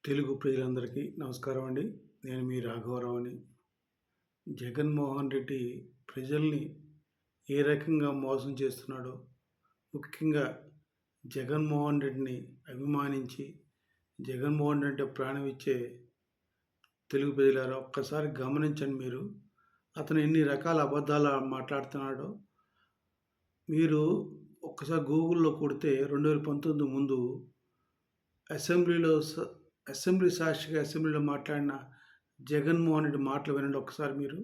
తెలుగు ప్రజలందరికీ నమస్కారం అండి. నేను మీ రాఘవరావుని. జగన్మోహన్ రెడ్డి ప్రజల్ని ఏ రకంగా మోసం చేస్తున్నాడో, ముఖ్యంగా జగన్మోహన్ రెడ్డిని అభిమానించి, జగన్మోహన్ రెడ్డి అంటే ప్రాణం ఇచ్చే తెలుగు ప్రజలారా ఒక్కసారి గమనించండి మీరు. అతను ఎన్ని రకాల అబద్ధాలు మాట్లాడుతున్నాడో మీరు ఒక్కసారి గూగుల్‌లో కొడితే 2019 ముందు అసెంబ్లీలో అసెంబ్లీ సాక్షిగా అసెంబ్లీలో మాట్లాడిన జగన్మోహన్ రెడ్డి మాటలు వినండి ఒకసారి మీరు.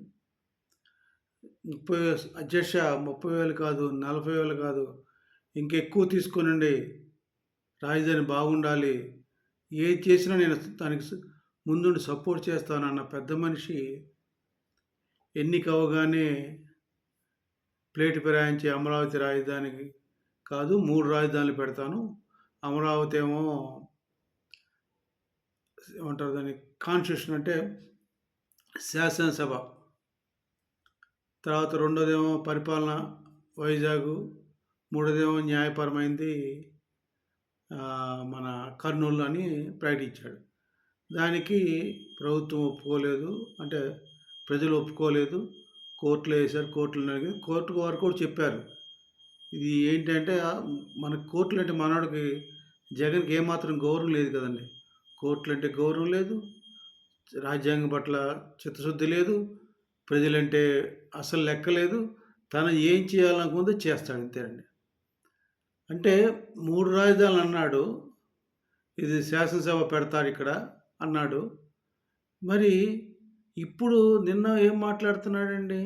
'అధ్యక్ష 30,000 కాదు, 40,000 కాదు, ఇంకెక్కువ తీసుకోనండి. రాజధాని బాగుండాలి. ఏది చేసినా నేను దానికి ముందుండి సపోర్ట్ చేస్తానన్న పెద్ద మనిషి ఎన్నిక అవ్వగానే ప్లేట్ ఫిరాయించి అమరావతి రాజధానికి కాదు 3 రాజధానులు పెడతాను. అమరావతి ఏమో ఏమంటారు దాన్ని, కాన్స్టిట్యూషన్ అంటే శాసనసభ. తర్వాత రెండోదేమో పరిపాలన వైజాగ్, మూడోదేమో న్యాయపరమైంది మన కర్నూలు అని ప్రకటించాడు. దానికి ప్రభుత్వం ఒప్పుకోలేదు, అంటే ప్రజలు ఒప్పుకోలేదు. కోర్టులో వేశారు, కోర్టు వారు కూడా చెప్పారు. ఇది ఏంటంటే మన కోర్టులు అంటే మనవాడికి జగన్కి ఏమాత్రం గౌరవం లేదు కదండి. కోర్టులు అంటే గౌరవం లేదు, రాజ్యాంగం పట్ల చిత్తశుద్ధి లేదు, ప్రజలంటే అసలు లెక్క లేదు. తను ఏం చేయాలనుకుందో చేస్తాడు అంతేనండి. అంటే 3 రాజధానులు అన్నాడు, ఇది శాసనసభ పెడతారు ఇక్కడ అన్నాడు. మరి ఇప్పుడు నిన్న ఏం మాట్లాడుతున్నాడండి?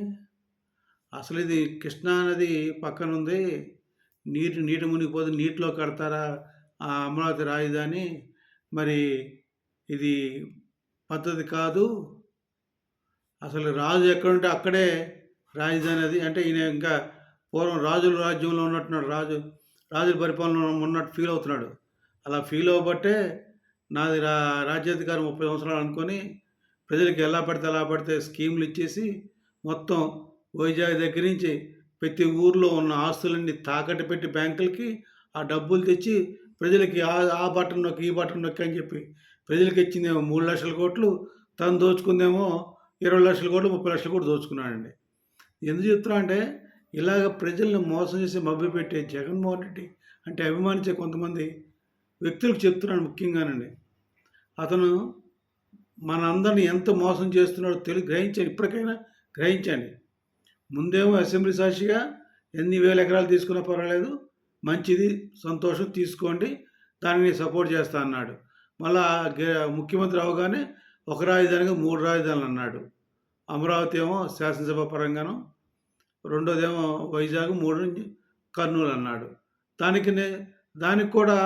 అసలు ఇది కృష్ణా నది పక్కన ఉంది, నీటి మునిగిపోతే నీటిలో కడతారా ఆ అమరావతి రాజధాని, మరి ఇది పద్ధతి కాదు. అసలు రాజు ఎక్కడుంటే అక్కడే రాజధాని అది. అంటే ఈయన ఇంకా పూర్వం రాజుల రాజ్యంలో ఉన్నట్టున్నాడు, రాజుల పరిపాలన ఉన్నట్టు ఫీల్ అవుతున్నాడు. అలా ఫీల్ అవ్వబట్టే నాది రాజ్యాధికారం 30 సంవత్సరాలు అనుకొని ప్రజలకు ఎలా పడితే అలా పడితే స్కీములు ఇచ్చేసి మొత్తం వైజాగ్ దగ్గర నుంచి ప్రతి ఊర్లో ఉన్న ఆస్తులన్నీ తాకట్టు పెట్టి బ్యాంకులకి ఆ డబ్బులు తెచ్చి ప్రజలకి ఆ బటన్ నొక్కి ఈ బటన్ నొక్కి అని చెప్పి ప్రజలకు ఇచ్చిందేమో 3 లక్షల కోట్లు, తను దోచుకుందేమో 20 లక్షల కోట్లు, 30 లక్షల కోట్లు దోచుకున్నాడండి. ఎందుకు చెప్తున్నా అంటే ఇలాగ ప్రజల్ని మోసం చేసి మభ్యపెట్టే జగన్మోహన్ రెడ్డి అంటే అభిమానించే కొంతమంది వ్యక్తులకు చెప్తున్నాడు ముఖ్యంగానండి. అతను మనందరిని ఎంత మోసం చేస్తున్నాడో గ్రహించండి, ఇప్పటికైనా గ్రహించండి. ముందేమో అసెంబ్లీ సాక్షిగా ఎన్ని వేల ఎకరాలు తీసుకున్నా పర్వాలేదు, మంచిది, సంతోషం, తీసుకోండి, దాన్ని సపోర్ట్ చేస్తా అన్నాడు. మళ్ళా ముఖ్యమంత్రి అవగానే ఒక రాజధానిగా 3 రాజధానులు అన్నాడు. అమరావతి ఏమో శాసనసభ పరంగాను, రెండోదేమో వైజాగ్, 3 కర్నూలు అన్నాడు. దానికి కూడా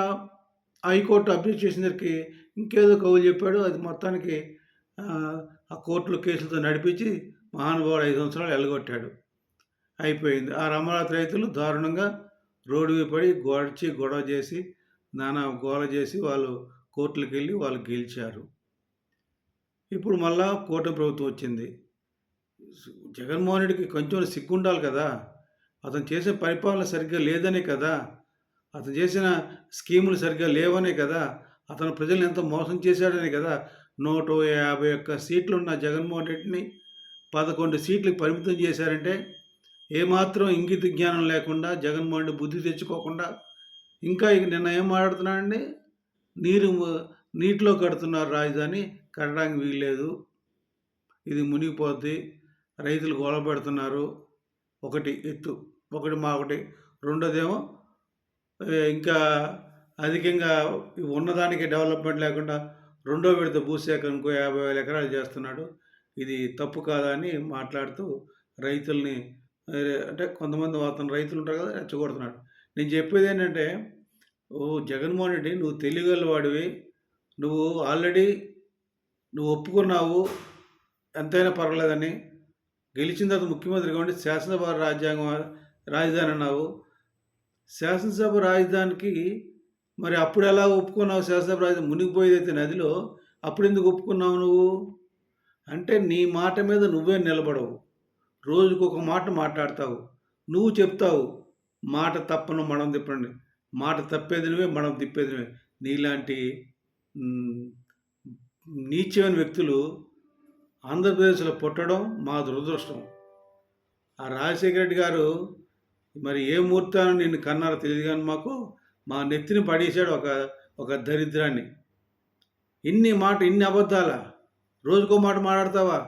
హైకోర్టు అబ్జెక్ట్ చేసినరికి ఇంకేదో కవులు చెప్పాడు. అది మొత్తానికి ఆ కోర్టులో కేసులతో నడిపించి మహానుభావుడు 5 సంవత్సరాలు ఎల్లగొట్టాడు. అయిపోయింది. ఆ అమరావతి రైతులు దారుణంగా రోడ్డు మీద పడి గొడవ చేసి నానా గోల చేసి వాళ్ళు కోర్టులకు వెళ్ళి వాళ్ళు గెలిచారు. ఇప్పుడు మళ్ళా కూటమి ప్రభుత్వం వచ్చింది. జగన్మోహన్ రెడ్డికి కొంచెం సిగ్గుండాలి కదా. అతను చేసే పరిపాలన సరిగ్గా లేదనే కదా, అతను చేసిన స్కీములు సరిగ్గా లేవనే కదా, అతను ప్రజల్ని ఎంత మోసం చేశాడనే కదా 151 సీట్లున్న జగన్మోహన్ రెడ్డిని 11 సీట్లకు పరిమితం చేశారంటే ఏమాత్రం ఇంగిత జ్ఞానం లేకుండా జగన్మోహన్ రెడ్డి బుద్ధి తెచ్చుకోకుండా ఇంకా నిన్న ఏం మాట్లాడుతున్నాడండి, నీటిలో కడుతున్నారు రాజధాని, కట్టడానికి వీల్లేదు, ఇది మునిగిపోద్ది, రైతులు గొడవ పెడుతున్నారు. ఒకటి ఎత్తు, ఒకటి రెండోదేమో ఇంకా అధికంగా ఉన్నదానికి డెవలప్మెంట్ లేకుండా రెండో విడత భూసేకరణ ఇంకో 50,000 ఎకరాలు చేస్తున్నాడు. ఇది తప్పు కాదా అని మాట్లాడుతూ రైతుల్ని, అంటే కొంతమంది అతను రైతులు ఉంటారు కదా, రెచ్చగొడుతున్నాడు. నేను చెప్పేది ఏంటంటే, జగన్మోహన్ రెడ్డి నువ్వు తెలివిగలవాడివి, నువ్వు ఆల్రెడీ ఒప్పుకున్నావు ఎంతైనా పర్వాలేదని. గెలిచిన తర్వాత ముఖ్యమంత్రి కాబట్టి శాసనసభ రాజధాని అన్నావు. శాసనసభ రాజధానికి మరి అప్పుడు ఎలా ఒప్పుకున్నావు? శాసనసభ రాజధాని మునిగిపోయేదైతే నదిలో అప్పుడు ఎందుకు ఒప్పుకున్నావు నువ్వు? అంటే నీ మాట మీద నువ్వే నిలబడవు, రోజుకు ఒక మాట మాట్లాడతావు, నువ్వు చెప్తావు మాట తప్పను మడం తిప్పండి, మాట తప్పేది నువ్వే, మడం తిప్పేది నువ్వే. నీలాంటి నీచమైన వ్యక్తులు ఆంధ్రప్రదేశ్‌లో పుట్టడం మా దురదృష్టం. ఆ రాజశేఖర రెడ్డి గారు మరి ఏ ముహూర్తాన నిన్ను కన్నారో తెలీదు గానీ మాకు, మా నెత్తిన పడేసాడు ఒక దరిద్రాన్ని. ఇన్ని అబద్ధాలా? రోజుకో మాట మాట్లాడతావా?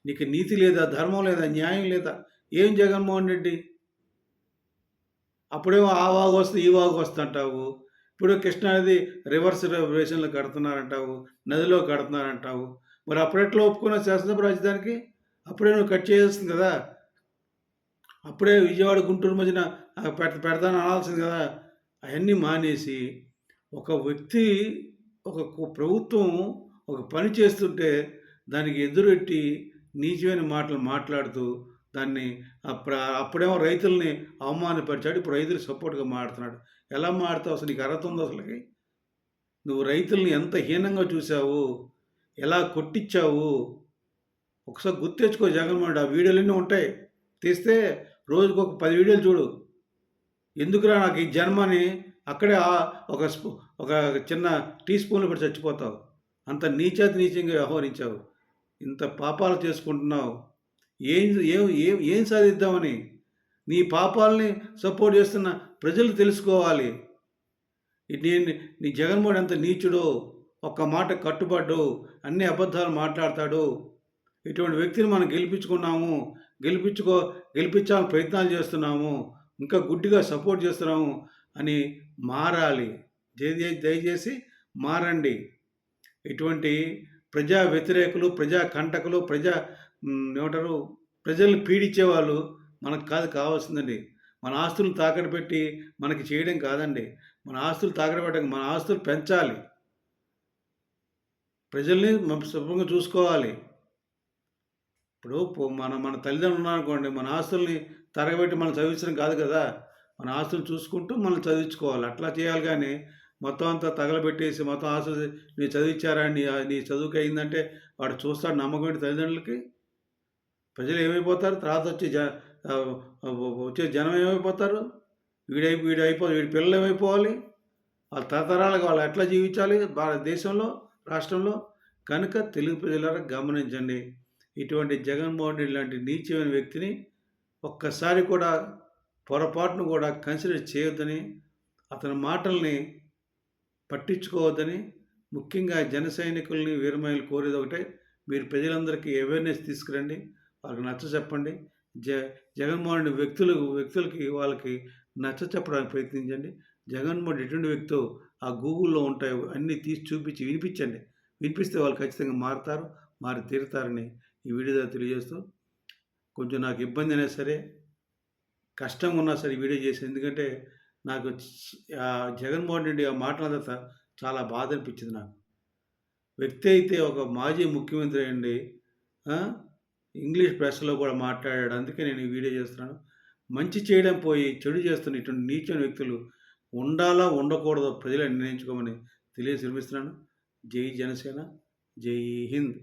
నీకు నీతి లేదా? ధర్మం లేదా? న్యాయం లేదా? ఏం జగన్మోహన్ రెడ్డి? అప్పుడేమో ఆ వాగు వస్తే, ఈ వాగు వస్తుంటావు. ఇప్పుడు కృష్ణానది రివర్స్ బేసిన్‌లో కడుతున్నారంటావు. నదిలో కడుతున్నారంటావు. మరి అప్పుడెట్లా ఒప్పుకున్నావు శాసనసభ రాజధానికి? అప్పుడే నువ్వు కట్ చేయాల్సింది కదా! అప్పుడే విజయవాడ, గుంటూరు మధ్యన పెడతాను అనాల్సింది కదా! అయన్నీ మానేసి, ఒక వ్యక్తి, ప్రభుత్వం ఒక పని చేస్తుంటే దానికి ఎదురెట్టి నీచమైన మాటలు మాట్లాడుతూ దాన్ని అప్పుడేమో రైతుల్ని అవమానపరిచాడు. ఇప్పుడు రైతులకు సపోర్ట్‌గా మాట్లాడుతున్నాడు. ఎలా మాట్లాడతావు? అసలు నీకు అర్హత ఉందా అసలకి? నువ్వు రైతుల్ని ఎంత హీనంగా చూసావు? ఎలా కొట్టిచ్చావు? ఒకసారి గుర్తు తెచ్చుకో జగన్మోహన్ రెడ్డి. ఆ వీడియోలన్నీ ఉంటాయి. తీస్తే రోజుకొక 10 వీడియోలు చూడు. ఎందుకురా నాకు ఈ జన్మని అక్కడే ఒక చిన్న టీ స్పూన్‌లో పడి చచ్చిపోతావు. అంత నీచాతి నీచంగా వ్యవహరించావు. ఇంత పాపాలు చేసుకుంటున్నావు. ఏం ఏం ఏం ఏం సాధిద్దామని? నీ పాపాలని సపోర్ట్ చేస్తున్న ప్రజలు తెలుసుకోవాలి. నీ జగన్మోహన్ ఎంత నీచుడో, ఒక్క మాట కట్టుబడ్డు, అన్ని అబద్ధాలు మాట్లాడతాడు. ఇటువంటి వ్యక్తిని మనం గెలిపించుకున్నాము. గెలిపించాలని ప్రయత్నాలు చేస్తున్నాము. ఇంకా గుడ్డిగా సపోర్ట్ చేస్తున్నాము అని మారాలి. దయచేసి మారండి. ఇటువంటి ప్రజా వ్యతిరేకులు, ప్రజా కంటకులు, ఏమంటారు, ప్రజల్ని పీడించేవాళ్ళు మనకు కావాల్సిందండి. మన ఆస్తులను తాకట్టు పెట్టి మనకి చేయడం కాదండి. మన ఆస్తులు తాకట్టు పెట్టడం, మన ఆస్తులు పెంచాలి. ప్రజల్ని శుభ్రంగా చూసుకోవాలి. ఇప్పుడు మన తల్లిదండ్రులు ఉన్నారనుకోండి, మన ఆస్తుల్ని తరగబెట్టి మనం చదివించడం కాదు కదా! మన ఆస్తులు చూసుకుంటూ మనం చదివించుకోవాలి. అట్లా చేయాలి గానీ, మొత్తం అంతా తగలబెట్టేసి మొత్తం ఆస్తులు మీరు చదివించారా? నీ చదువుకి అయిందంటే వాడు చూస్తాడు. నమ్మకం ఏంటి తల్లిదండ్రులకి? ప్రజలు ఏమైపోతారు? తర్వాత వచ్చే జనం ఏమైపోతారు? వీడి పిల్లలు ఏమైపోవాలి? వాళ్ళ తరతరాలకు వాళ్ళు ఎట్లా జీవించాలి భారతదేశంలో, రాష్ట్రంలో? కనుక తెలుగు ప్రజలారా గమనించండి. ఇటువంటి జగన్మోహన్ రెడ్డి లాంటి నీచమైన వ్యక్తిని ఒక్కసారి కూడా పొరపాటును కూడా కన్సిడర్ చేయొద్దని, అతని మాటల్ని పట్టించుకోవద్దని, ముఖ్యంగా జన సైనికుల్ని, వీరమహిళలు కోరేది ఒకటే, మీరు ప్రజలందరికీ అవేర్నెస్ తీసుకురండి. వాళ్ళకి నచ్చచెప్పండి. జగన్మోహన్ రెడ్డి వ్యక్తులకి వాళ్ళకి నచ్చచెప్పడానికి ప్రయత్నించండి. జగన్మోహన్ రెడ్డి ఎటువంటి వ్యక్తో ఆ గూగుల్‌లో ఉంటాయి. అన్నీ తీసి చూపించి వినిపించండి. వినిపిస్తే వాళ్ళు ఖచ్చితంగా మారుతారు. మారి తీరుతారని ఈ వీడియో ద్వారా తెలియజేస్తూ, కొంచెం నాకు ఇబ్బంది అయినా సరే, కష్టంగా ఉన్నా సరే ఈ వీడియో చేశాను. ఎందుకంటే నాకు జగన్మోహన్ రెడ్డి ఆ మాటల తర్వాత చాలా బాధ అనిపించింది నాకు. వ్యక్తి అయితే ఒక మాజీ ముఖ్యమంత్రి అయ్యుండి ఇంగ్లీష్ ప్రెస్‌లో కూడా మాట్లాడాడు. అందుకే నేను ఈ వీడియో చేస్తున్నాను. మంచి చేయడం పోయి చెడు చేస్తున్న ఇటువంటి నీచమైన వ్యక్తులు ఉండాలా, ఉండకూడదో ప్రజలే నిర్ణయించుకోమని విరమిస్తున్నాను. జై జనసేన, జై హింద్.